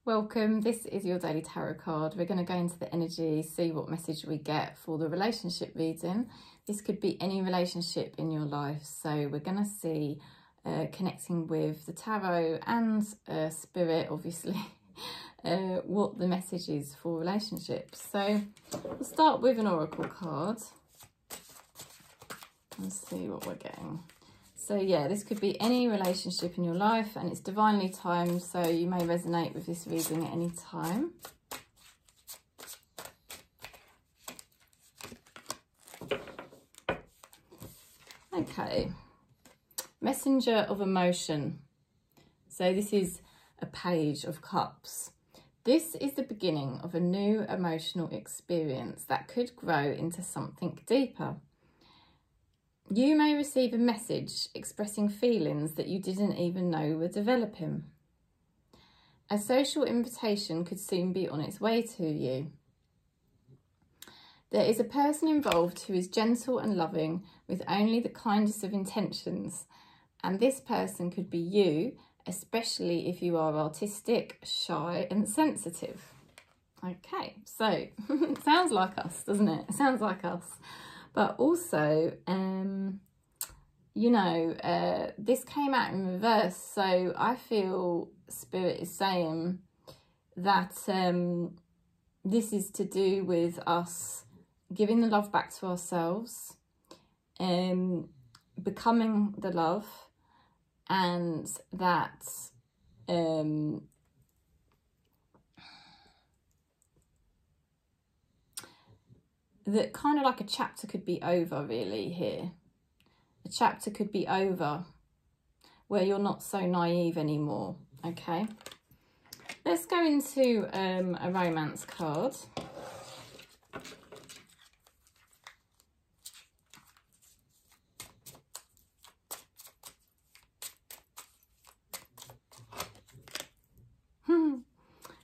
Welcome, this is your daily tarot card. We're going to go into the energy, see what message we get for the relationship reading. This could be any relationship in your life. So we're going to see connecting with the tarot and spirit, obviously, what the message is for relationships. So we'll start with an oracle card and see what we're getting. So yeah, this could be any relationship in your life and it's divinely timed, so you may resonate with this reading at any time. Okay, messenger of emotion. So this is a page of cups. This is the beginning of a new emotional experience that could grow into something deeper. You may receive a message expressing feelings that you didn't even know were developing. A social invitation could soon be on its way to you. There is a person involved who is gentle and loving with only the kindest of intentions, and this person could be you, especially if you are artistic, shy and sensitive. Okay, so it sounds like us, doesn't it? It sounds like us. But also, you know, this came out in reverse. So I feel Spirit is saying that this is to do with us giving the love back to ourselves, becoming the love, and that that kind of like a chapter could be over really here. A chapter could be over where you're not so naive anymore, okay? Let's go into a romance card.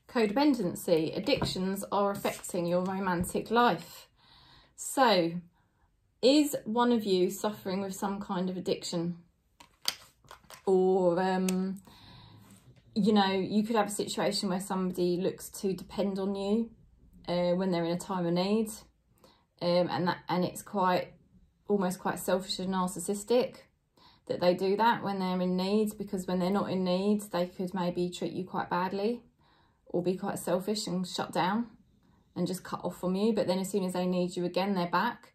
Codependency. Addictions are affecting your romantic life. So, is one of you suffering with some kind of addiction? Or, you know, you could have a situation where somebody looks to depend on you when they're in a time of need. And it's almost quite selfish and narcissistic that they do that when they're in need, because when they're not in need, they could maybe treat you quite badly or be quite selfish and shut down and just cut off from you. But then as soon as they need you again, they're back.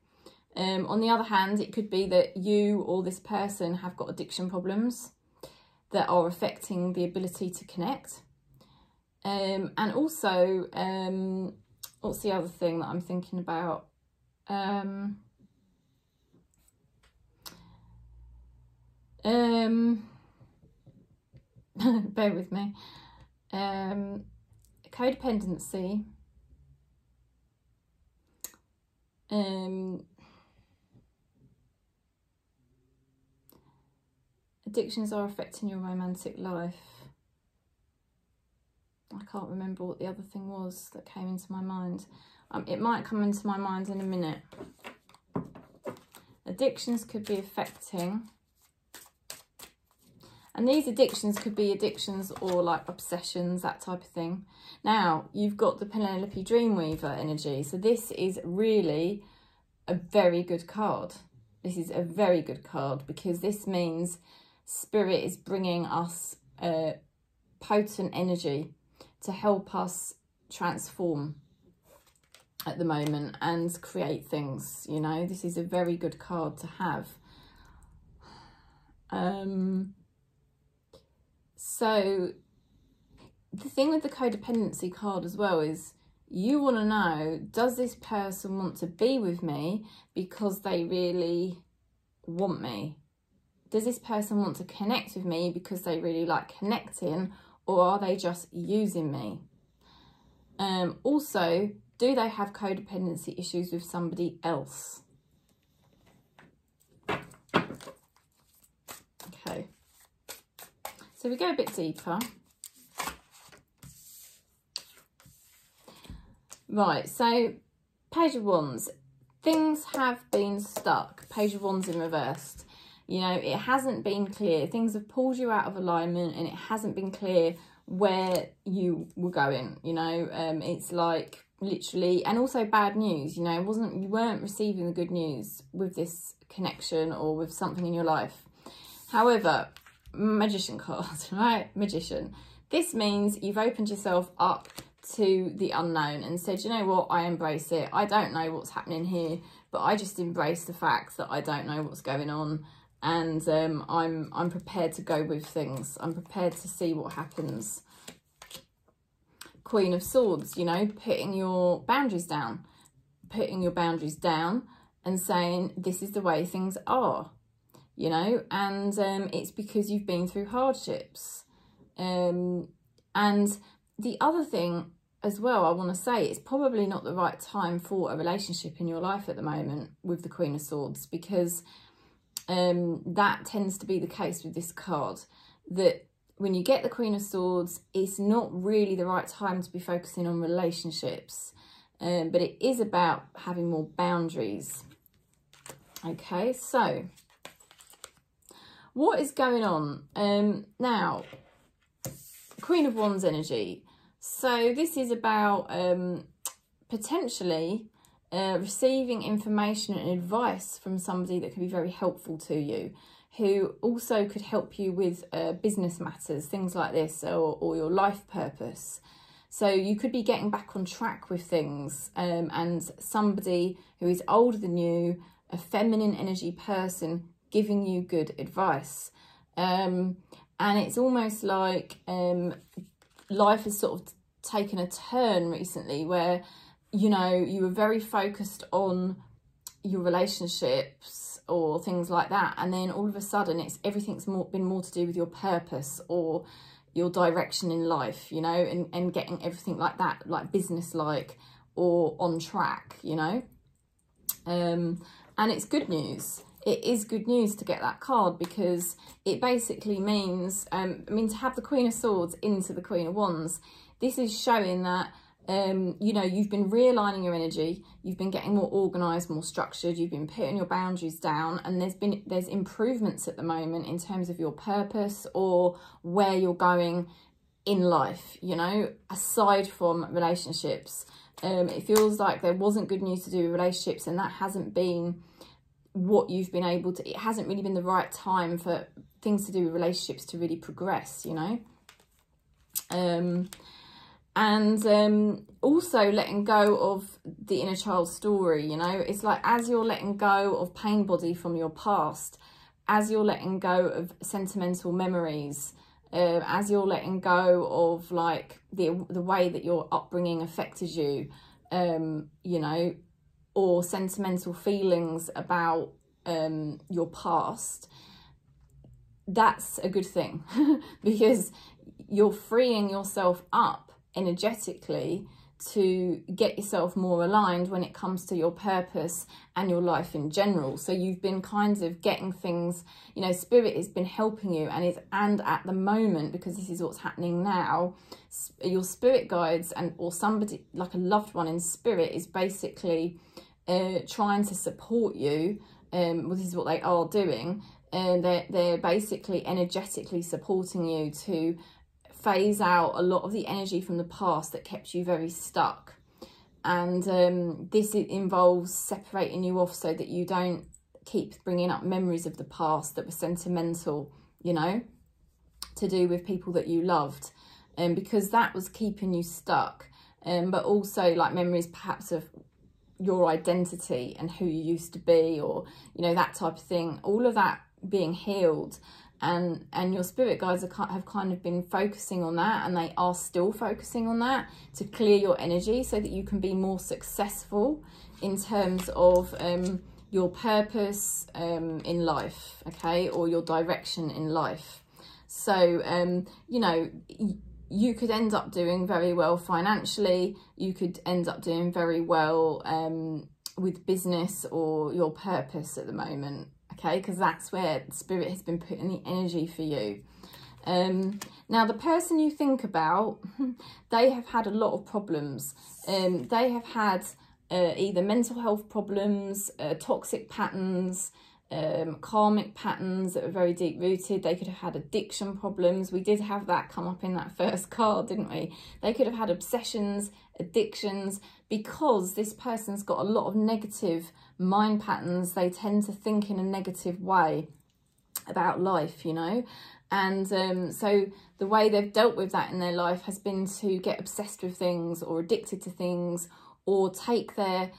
On the other hand, it could be that you or this person have got addiction problems that are affecting the ability to connect. And also, what's the other thing that I'm thinking about? Bear with me. Codependency. Addictions are affecting your romantic life. I can't remember what the other thing was that came into my mind. It might come into my mind in a minute. Addictions could be affecting. And these addictions could be addictions or like obsessions, that type of thing. Now, you've got the Penelope Dreamweaver energy. So this is really a very good card. This is a very good card because this means Spirit is bringing us potent energy to help us transform at the moment and create things, you know. This is a very good card to have. So the thing with the codependency card as well is you want to know, does this person want to be with me because they really want me? Does this person want to connect with me because they really like connecting, or are they just using me? Also, do they have codependency issues with somebody else? Okay. So we go a bit deeper. Right, so Page of Wands. Things have been stuck. Page of Wands in reversed. You know, it hasn't been clear. Things have pulled you out of alignment, and it hasn't been clear where you were going. You know, it's like literally, and also bad news. You know, you weren't receiving the good news with this connection or with something in your life. However, Magician card, right? Magician. This means you've opened yourself up to the unknown and said, you know what, I embrace it. I don't know what's happening here, but I just embrace the fact that I don't know what's going on, and I'm prepared to go with things. I'm prepared to see what happens. Queen of Swords, you know, putting your boundaries down. Putting your boundaries down and saying, this is the way things are, you know, and it's because you've been through hardships. And the other thing as well, I want to say, it's probably not the right time for a relationship in your life at the moment with the Queen of Swords, because that tends to be the case with this card, that when you get the Queen of Swords, it's not really the right time to be focusing on relationships, but it is about having more boundaries. Okay, so what is going on? Now, Queen of Wands energy. So this is about potentially receiving information and advice from somebody that could be very helpful to you, who also could help you with business matters, things like this, or your life purpose. So you could be getting back on track with things, and somebody who is older than you, a feminine energy person, giving you good advice. And it's almost like life has sort of taken a turn recently where, you know, you were very focused on your relationships or things like that, and then all of a sudden everything's been more to do with your purpose or your direction in life, you know, and getting everything like that, like business-like or on track, you know. And it's good news. It is good news to get that card, because it basically means, to have the Queen of Swords into the Queen of Wands, this is showing that, you know, you've been realigning your energy, you've been getting more organised, more structured, you've been putting your boundaries down, and there's improvements at the moment in terms of your purpose or where you're going in life, you know, aside from relationships. It feels like there wasn't good news to do with relationships, and that hasn't been what you've been able to, it hasn't really been the right time for things to do with relationships to really progress, you know. Also letting go of the inner child story, you know. It's like, as you're letting go of pain body from your past, as you're letting go of sentimental memories, as you're letting go of like the way that your upbringing affected you, you know, or sentimental feelings about your past, that's a good thing because you're freeing yourself up energetically to get yourself more aligned when it comes to your purpose and your life in general. So you've been kind of getting things, you know, spirit has been helping you, and at the moment, because this is what's happening now, your spirit guides or somebody like a loved one in spirit is basically trying to support you. Well, this is what they are doing, and they're basically energetically supporting you to phase out a lot of the energy from the past that kept you very stuck. And this involves separating you off so that you don't keep bringing up memories of the past that were sentimental, you know, to do with people that you loved, because that was keeping you stuck. But also like memories perhaps of your identity and who you used to be, or, you know, that type of thing, all of that being healed. And your spirit guides have kind of been focusing on that, and they are still focusing on that to clear your energy so that you can be more successful in terms of your purpose in life, okay, or your direction in life. So, you know, you could end up doing very well financially, you could end up doing very well with business or your purpose at the moment. Okay, because that's where Spirit has been putting the energy for you. Now, the person you think about, they have had a lot of problems. They have had either mental health problems, toxic patterns, karmic patterns that were very deep rooted. They could have had addiction problems. We did have that come up in that first card, didn't we? They could have had obsessions, addictions, because this person's got a lot of negative mind patterns. They tend to think in a negative way about life, you know. And so the way they've dealt with that in their life has been to get obsessed with things or addicted to things, or take their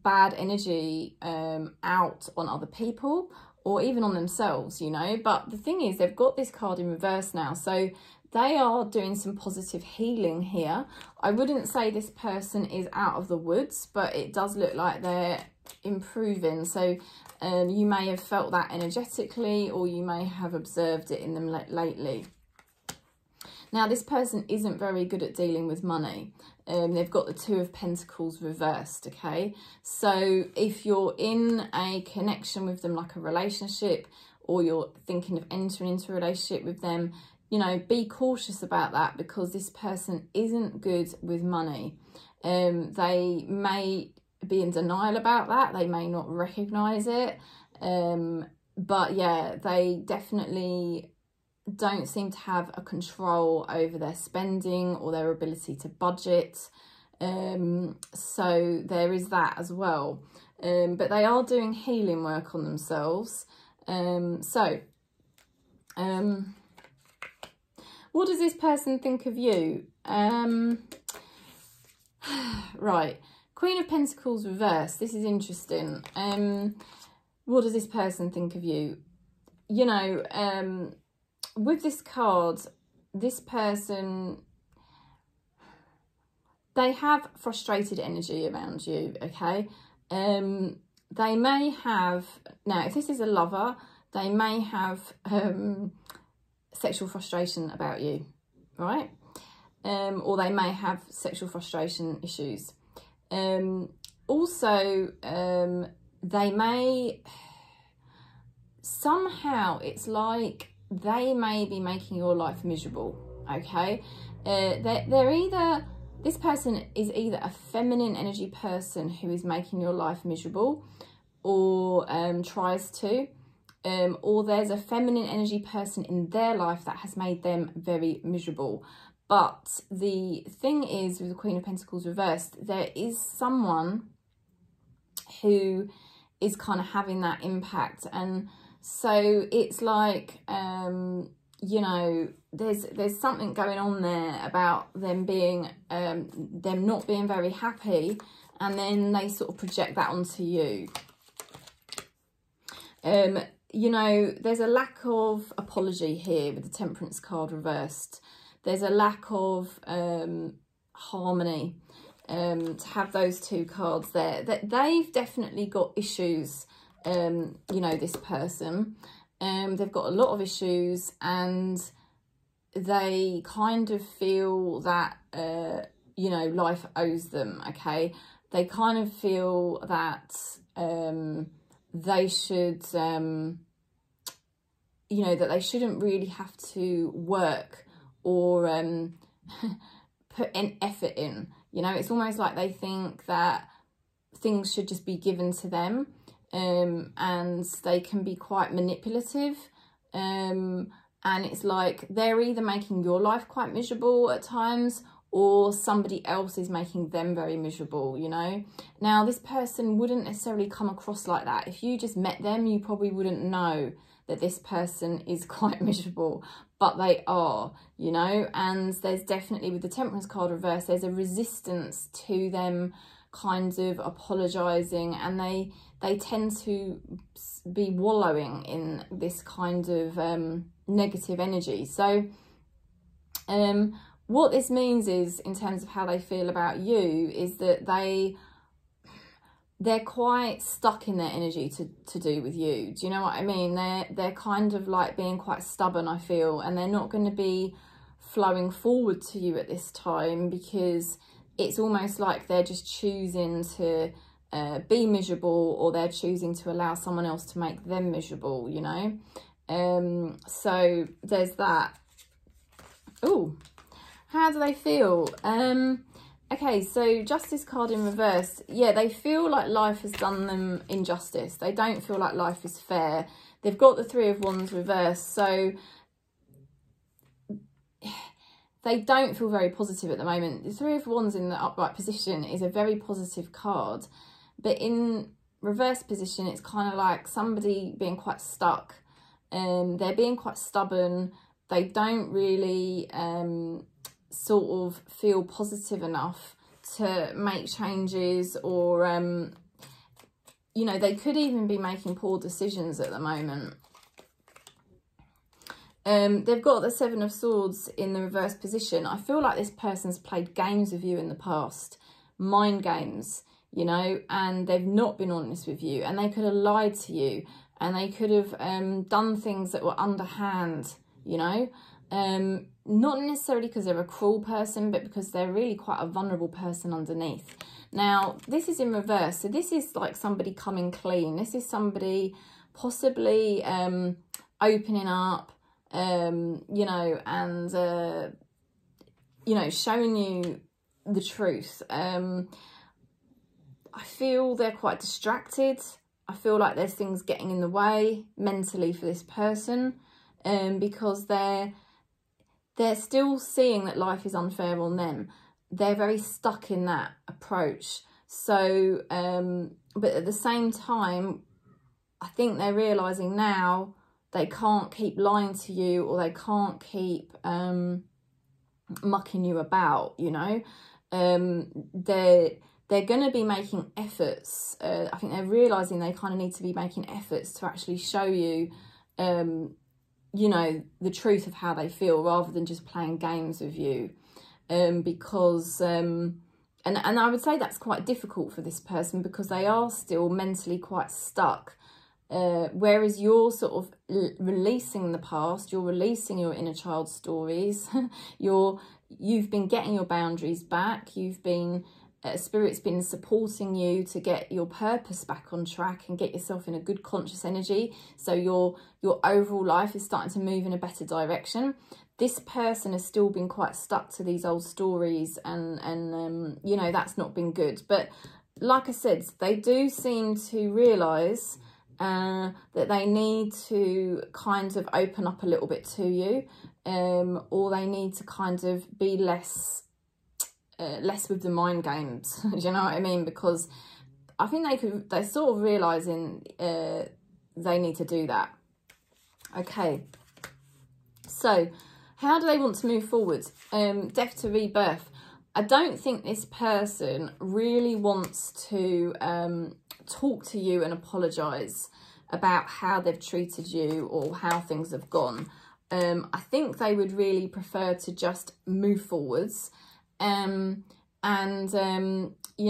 bad energy out on other people or even on themselves, you know. But the thing is, they've got this card in reverse now, so they are doing some positive healing here. I wouldn't say this person is out of the woods, but it does look like they're improving. So you may have felt that energetically, or you may have observed it in them lately. Now, this person isn't very good at dealing with money. They've got the Two of Pentacles reversed, okay? So if you're in a connection with them, like a relationship, or you're thinking of entering into a relationship with them, you know, be cautious about that, because this person isn't good with money. They may be in denial about that. They may not recognise it. But yeah, they definitely don't seem to have a control over their spending or their ability to budget. So there is that as well. But they are doing healing work on themselves. What does this person think of you? Right. Queen of Pentacles reversed. This is interesting. What does this person think of you? You know, with this card, this person, they have frustrated energy around you, okay? They may have, now if this is a lover, they may have sexual frustration about you, right? Or they may have sexual frustration issues. Also, they may, somehow it's like they may be making your life miserable, okay? They're either, this person is either a feminine energy person who is making your life miserable, or tries to, or there's a feminine energy person in their life that has made them very miserable. But the thing is, with the Queen of Pentacles reversed, there is someone who is kind of having that impact. And so it's like, you know, there's something going on there about them being, them not being very happy, and then they sort of project that onto you. You know, there's a lack of apology here with the Temperance card reversed. There's a lack of harmony, to have those two cards there. That they've definitely got issues, you know, this person. They've got a lot of issues, and they kind of feel that, you know, life owes them, okay? They kind of feel that they should, you know, that they shouldn't really have to work or put an effort in. You know, it's almost like they think that things should just be given to them, and they can be quite manipulative, and it's like they're either making your life quite miserable at times, or somebody else is making them very miserable, you know. Now, this person wouldn't necessarily come across like that. If you just met them, you probably wouldn't know that this person is quite miserable, but they are, you know. And there's definitely, with the Temperance card reversed, there's a resistance to them kind of apologising, and they tend to be wallowing in this kind of negative energy. So what this means is, in terms of how they feel about you, is that they're quite stuck in their energy to do with you. Do you know what I mean? They're kind of like being quite stubborn, I feel, and they're not going to be flowing forward to you at this time, because it's almost like they're just choosing to be miserable, or they're choosing to allow someone else to make them miserable, you know. So there's that. Oh, how do they feel? Okay, so Justice card in reverse. Yeah, they feel like life has done them injustice. They don't feel like life is fair. They've got the Three of Wands reversed, so they don't feel very positive at the moment. The Three of Wands in the upright position is a very positive card, but in reverse position, it's kind of like somebody being quite stuck. They're being quite stubborn. They don't really sort of feel positive enough to make changes, or you know, they could even be making poor decisions at the moment. They've got the Seven of Swords in the reverse position. I feel like this person's played games with you in the past, mind games, you know, and they've not been honest with you, and they could have lied to you, and they could have done things that were underhand, you know, not necessarily because they're a cruel person, but because they're really quite a vulnerable person underneath. Now, this is in reverse, so this is like somebody coming clean. This is somebody possibly opening up, you know, and, you know, showing you the truth. I feel they're quite distracted. I feel like there's things getting in the way mentally for this person, because they're still seeing that life is unfair on them. They're very stuck in that approach. So, but at the same time, I think they're realising now they can't keep lying to you, or they can't keep mucking you about, you know. They're going to be making efforts. I think they're realising they kind of need to be making efforts to actually show you, you know, the truth of how they feel, rather than just playing games with you. Because, and I would say that's quite difficult for this person, because they are still mentally quite stuck. Whereas you're sort of releasing the past, you're releasing your inner child stories, you've been getting your boundaries back, you've been, Spirit's been supporting you to get your purpose back on track and get yourself in a good conscious energy, so your overall life is starting to move in a better direction. This person has still been quite stuck to these old stories, and you know, that's not been good. But like I said, they do seem to realise that they need to kind of open up a little bit to you, or they need to kind of be less with the mind games. Do you know what I mean? Because I think they're sort of realising they need to do that. Okay, so how do they want to move forward? Death to rebirth. I don't think this person really wants to talk to you and apologise about how they've treated you or how things have gone. I think they would really prefer to just move forwards. You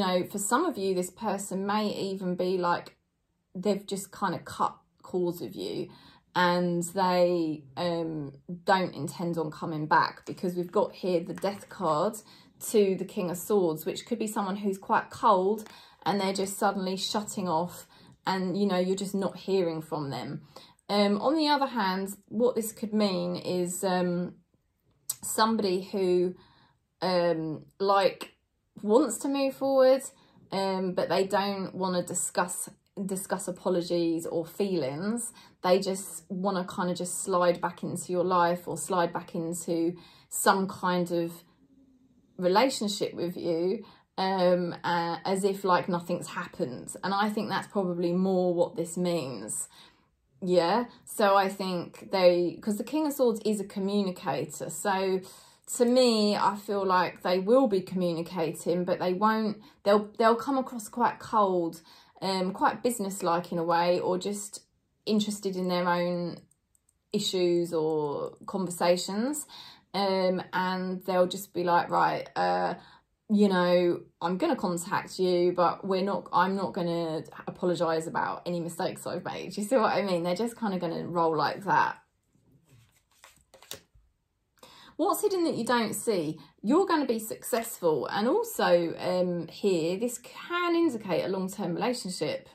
know, for some of you, this person may even be like, they've just kind of cut calls with you, and they don't intend on coming back, because we've got here the Death card to the King of Swords, which could be someone who's quite cold, and they're just suddenly shutting off, and, you know, you're just not hearing from them. On the other hand, what this could mean is somebody who like wants to move forward, but they don't want to discuss apologies or feelings. They just want to kind of just slide back into your life, or slide back into some kind of relationship with you, as if like nothing's happened. And I think that's probably more what this means. Yeah, so I think because the King of Swords is a communicator, so to me, I feel like they will be communicating, but they won't, they'll come across quite cold, quite businesslike in a way, or just interested in their own issues or conversations. And they'll just be like, right, you know, I'm going to contact you, but I'm not going to apologise about any mistakes I've made. Do you see what I mean? They're just kind of going to roll like that. What's hidden that you don't see? You're going to be successful. And also here, this can indicate a long-term relationship,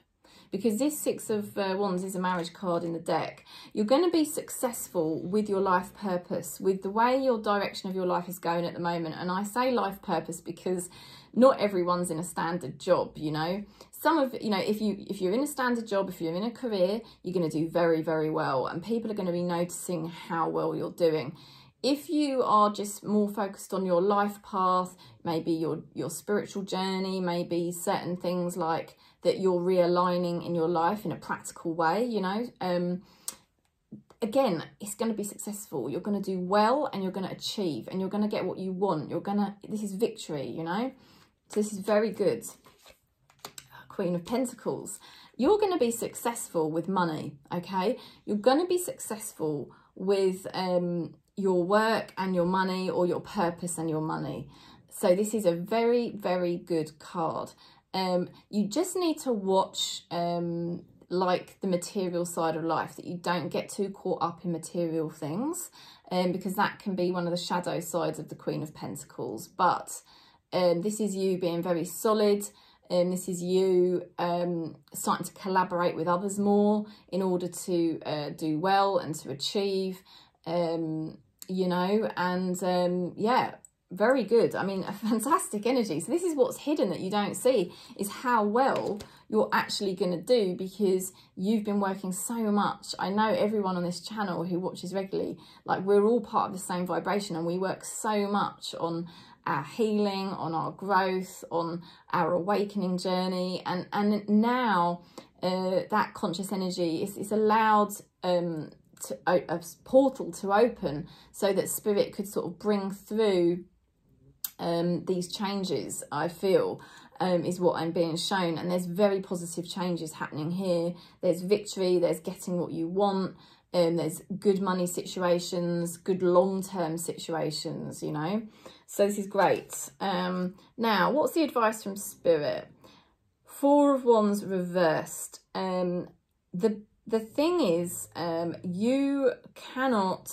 because this Six of Wands is a marriage card in the deck. You're going to be successful with your life purpose, with the way your direction of your life is going at the moment. And I say life purpose because not everyone's in a standard job, you know. Some of, you know, if you're in a standard job, if you're in a career, you're going to do very, very well, and people are going to be noticing how well you're doing. If you are just more focused on your life path, maybe your spiritual journey, maybe certain things like that you're realigning in your life in a practical way, you know, again, it's going to be successful. You're going to do well, and you're going to achieve, and you're going to get what you want. This is victory, you know. So this is very good. Queen of Pentacles. You're going to be successful with money, okay? You're going to be successful with your work and your money, or your purpose and your money. So this is a very, very good card. You just need to watch like the material side of life, that you don't get too caught up in material things, because that can be one of the shadow sides of the Queen of Pentacles. But this is you being very solid. This is you starting to collaborate with others more in order to do well and to achieve, you know, and yeah, very good. I mean, a fantastic energy. So this is what's hidden that you don't see, is how well you're actually going to do, because you've been working so much. I know everyone on this channel who watches regularly, like, we're all part of the same vibration, and we work so much on our healing, on our growth, on our awakening journey, and now that conscious energy is allowed a portal to open, so that spirit could sort of bring through these changes, I feel, is what I'm being shown. And there's very positive changes happening here. There's victory, there's getting what you want, there's good money situations, good long-term situations, you know. So this is great. Now, what's the advice from Spirit? Four of Wands reversed. The thing is, you cannot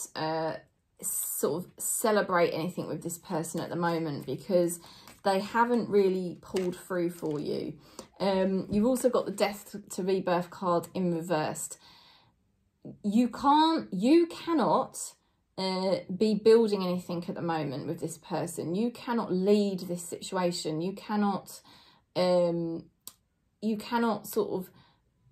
sort of celebrate anything with this person at the moment, because they haven't really pulled through for you. You've also got the Death to Rebirth card in reversed. You cannot be building anything at the moment with this person. You cannot lead this situation. You cannot sort of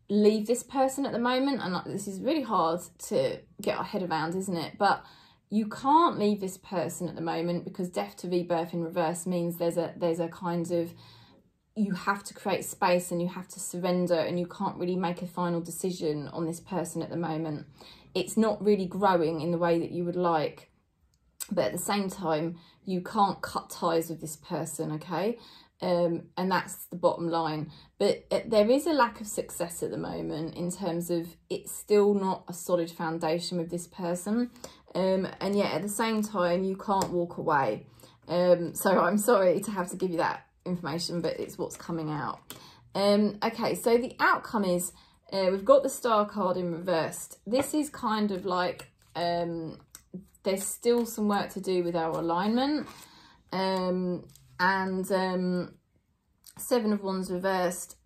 leave this person at the moment. And this is really hard to get our head around, isn't it? But you can't leave this person at the moment, because Death to Rebirth in reverse means there's a kind of, you have to create space and you have to surrender, and you can't really make a final decision on this person at the moment. It's not really growing in the way that you would like, but at the same time, you can't cut ties with this person, okay? And that's the bottom line. But there is a lack of success at the moment, in terms of it's still not a solid foundation with this person. And yet at the same time, you can't walk away. So I'm sorry to have to give you that information, but it's what's coming out. Okay, so the outcome is, we've got the Star card in reversed. This is kind of like, there's still some work to do with our alignment. Seven of Wands reversed,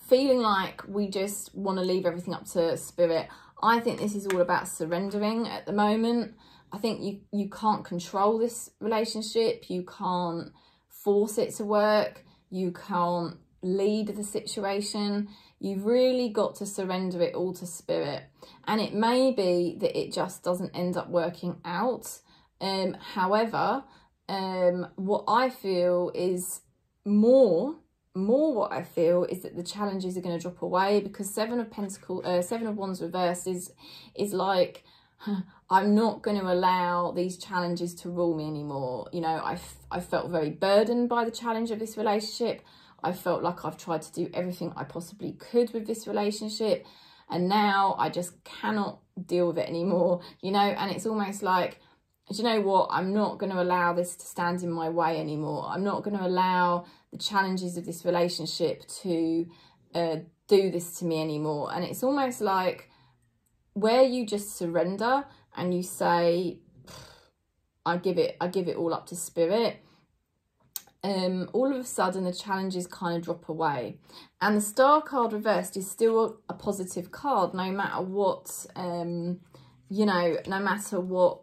feeling like we just want to leave everything up to Spirit. I think this is all about surrendering at the moment. I think you can't control this relationship. You can't force it to work. You can't lead the situation. You've really got to surrender it all to Spirit. And it may be that it just doesn't end up working out. However, what I feel is more what I feel is that the challenges are going to drop away, because Seven of Wands reverse is like, I'm not going to allow these challenges to rule me anymore. You know, I felt very burdened by the challenge of this relationship. I felt like I've tried to do everything I possibly could with this relationship, and now I just cannot deal with it anymore, you know. And it's almost like, do you know what, I'm not going to allow this to stand in my way anymore. I'm not going to allow the challenges of this relationship to do this to me anymore. And it's almost like where you just surrender and you say, I give it all up to Spirit. all of a sudden the challenges kind of drop away. And the Star card reversed is still a positive card, no matter what, you know, no matter what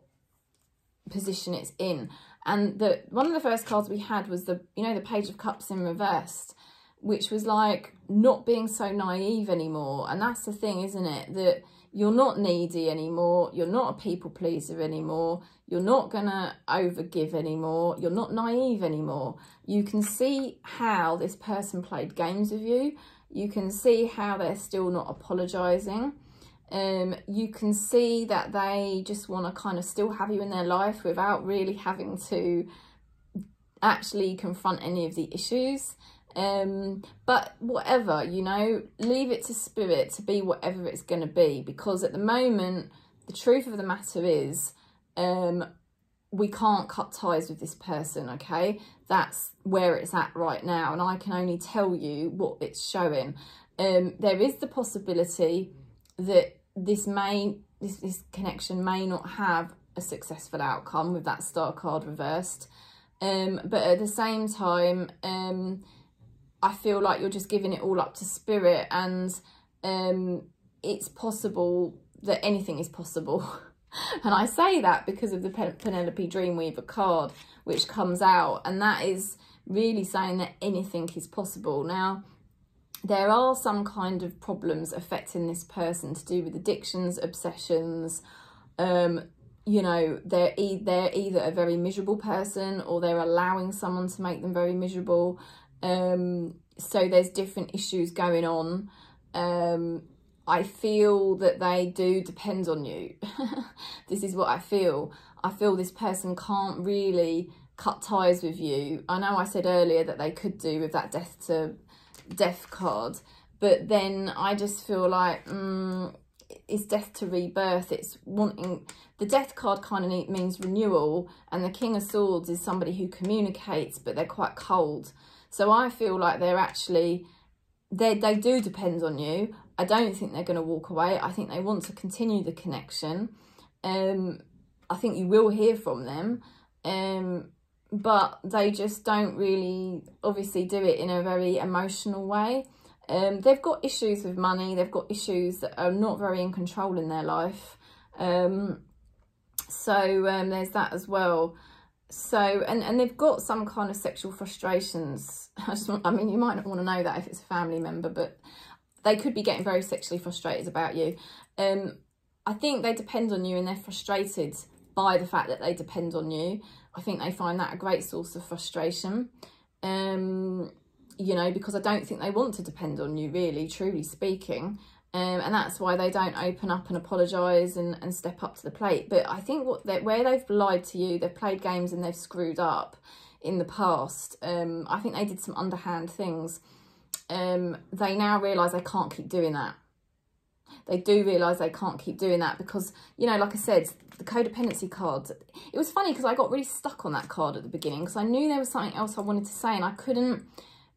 position it's in. And one of the first cards we had was the, you know, the Page of Cups in reversed, which was like not being so naive anymore. And that's the thing, isn't it? That you're not needy anymore. You're not a people pleaser anymore. You're not going to overgive anymore. You're not naive anymore. You can see how this person played games with you. You can see how they're still not apologising. You can see that they just want to kind of still have you in their life without really having to actually confront any of the issues. But whatever, you know, leave it to spirit to be whatever it's going to be, because at the moment, the truth of the matter is, we can't cut ties with this person, okay? That's where it's at right now, and I can only tell you what it's showing. There is the possibility that this connection may not have a successful outcome with that Star card reversed, but at the same time, I feel like you're just giving it all up to spirit, and it's possible that anything is possible. And I say that because of the Penelope Dreamweaver card, which comes out, and that is really saying that anything is possible. Now, there are some kind of problems affecting this person to do with addictions, obsessions. You know, they're either a very miserable person, or they're allowing someone to make them very miserable. So there's different issues going on. I feel that they do depend on you. This is what I feel. I feel this person can't really cut ties with you. I know I said earlier that they could do with that death card, but then I just feel like it's death to rebirth. It's wanting, the death card kind of means renewal, and the King of Swords is somebody who communicates, but they're quite cold. So I feel like they're actually, they do depend on you. I don't think they're going to walk away. I think they want to continue the connection. I think you will hear from them, but they just don't really obviously do it in a very emotional way. They've got issues with money. They've got issues that are not very in control in their life. So there's that as well. So, and they've got some kind of sexual frustrations. I mean, you might not want to know that if it's a family member, but they could be getting very sexually frustrated about you. I think they depend on you, and they're frustrated by the fact that they depend on you. I think they find that a great source of frustration, you know, because I don't think they want to depend on you, really, truly speaking. And that's why they don't open up and apologise and step up to the plate. But I think where they've lied to you, they've played games and they've screwed up in the past. I think they did some underhand things. They now realise they can't keep doing that. They do realise they can't keep doing that because, you know, like I said, the codependency card, it was funny because I got really stuck on that card at the beginning because I knew there was something else I wanted to say and I couldn't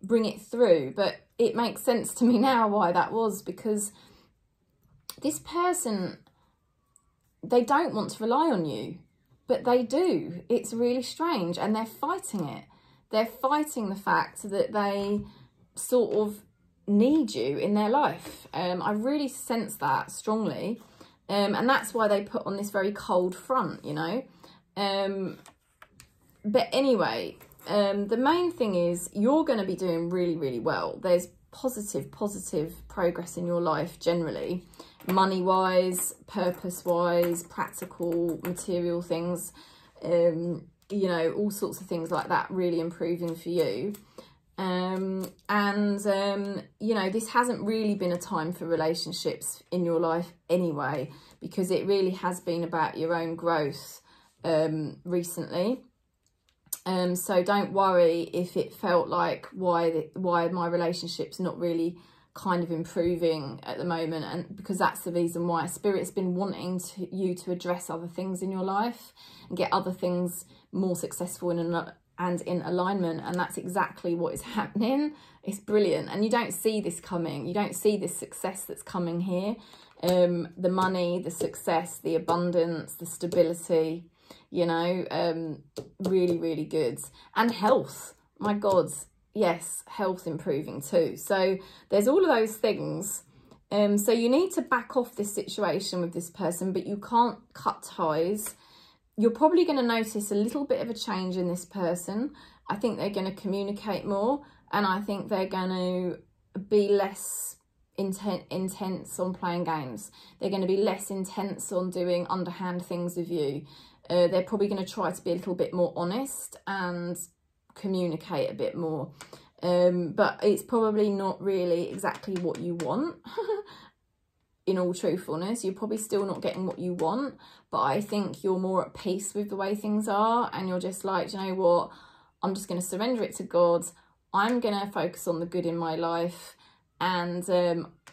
bring it through. But it makes sense to me now why that was, because this person, they don't want to rely on you, but they do. It's really strange, and they're fighting it. They're fighting the fact that they sort of need you in their life. I really sense that strongly, and that's why they put on this very cold front, you know. But anyway, the main thing is you're going to be doing really, really well. There's positive progress in your life generally, money-wise, purpose-wise, practical, material things, you know, all sorts of things like that really improving for you. You know, this hasn't really been a time for relationships in your life anyway, because it really has been about your own growth recently. So don't worry if it felt like why my relationship's not really kind of improving at the moment, and because that's the reason why. Spirit's been wanting you to address other things in your life and get other things more successful and in alignment, and that's exactly what is happening. It's brilliant, and you don't see this coming. You don't see this success that's coming here. The money, the success, the abundance, the stability, you know, really, really good. And health, my God, yes, health improving too. So there's all of those things. So you need to back off this situation with this person, but you can't cut ties. You're probably going to notice a little bit of a change in this person. I think they're going to communicate more, and I think they're going to be less intense on playing games. They're going to be less intense on doing underhand things with you. They're probably going to try to be a little bit more honest and communicate a bit more. But it's probably not really exactly what you want. In all truthfulness, you're probably still not getting what you want, but I think you're more at peace with the way things are, and you're just like, you know what, I'm just going to surrender it to God. I'm going to focus on the good in my life, and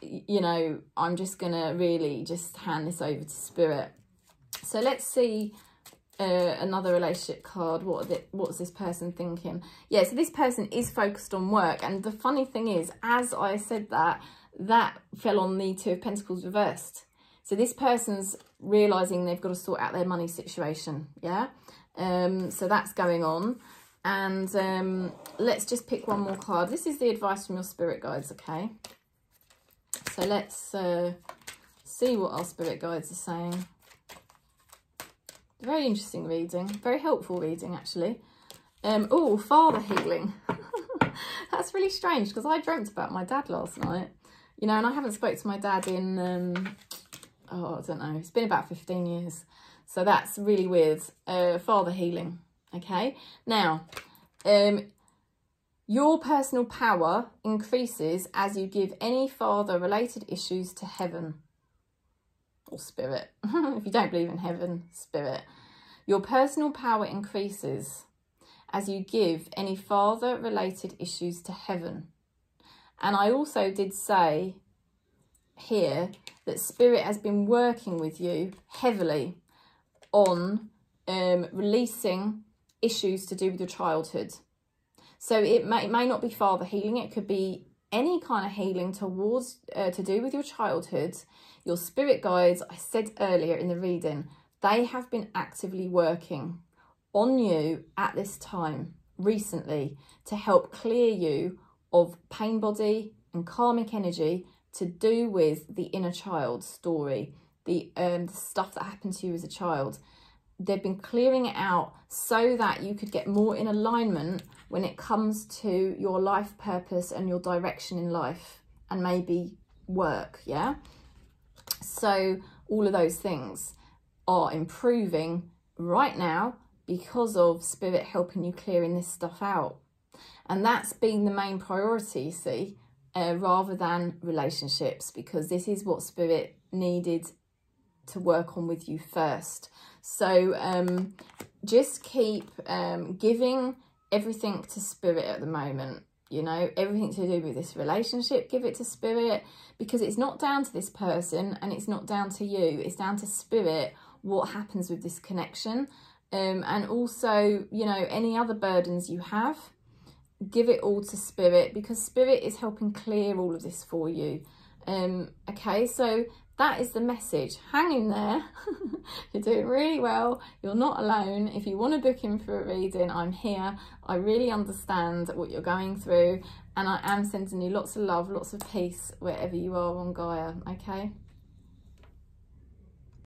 you know, I'm just going to really just hand this over to Spirit. So let's see another relationship card. What's this person thinking? Yeah, so this person is focused on work, and the funny thing is, as I said that fell on the Two of Pentacles reversed. So this person's realizing they've got to sort out their money situation. Yeah, so that's going on. And let's just pick one more card. This is the advice from your spirit guides. Okay, so let's see what our spirit guides are saying. Very interesting reading, very helpful reading actually. Oh, father healing. That's really strange, because I dreamt about my dad last night, you know, and I haven't spoke to my dad in oh, I don't know, it's been about 15 years, so that's really weird. Father healing. Okay, now your personal power increases as you give any father related issues to heaven or spirit. If you don't believe in heaven, spirit. Your personal power increases as you give any father related issues to heaven. And I also did say here that Spirit has been working with you heavily on releasing issues to do with your childhood. So it may not be father healing, it could be any kind of healing towards to do with your childhood. Your spirit guides, I said earlier in the reading, they have been actively working on you at this time recently to help clear you of pain body and karmic energy to do with the inner child story, the stuff that happened to you as a child. They've been clearing it out so that you could get more in alignment when it comes to your life purpose and your direction in life, and maybe work. Yeah, so all of those things are improving right now because of Spirit helping you clearing this stuff out. And that's been the main priority, you see, rather than relationships, because this is what Spirit needed to work on with you first. So just keep giving everything to Spirit at the moment. You know, everything to do with this relationship, give it to Spirit, because it's not down to this person and it's not down to you. It's down to Spirit what happens with this connection. And also, you know, any other burdens you have, give it all to Spirit, because Spirit is helping clear all of this for you. Okay, so that is the message. Hang in there. You're doing really well. You're not alone. If you want to book in for a reading, I'm here. I really understand what you're going through, and I am sending you lots of love, lots of peace wherever you are on Gaia. Okay.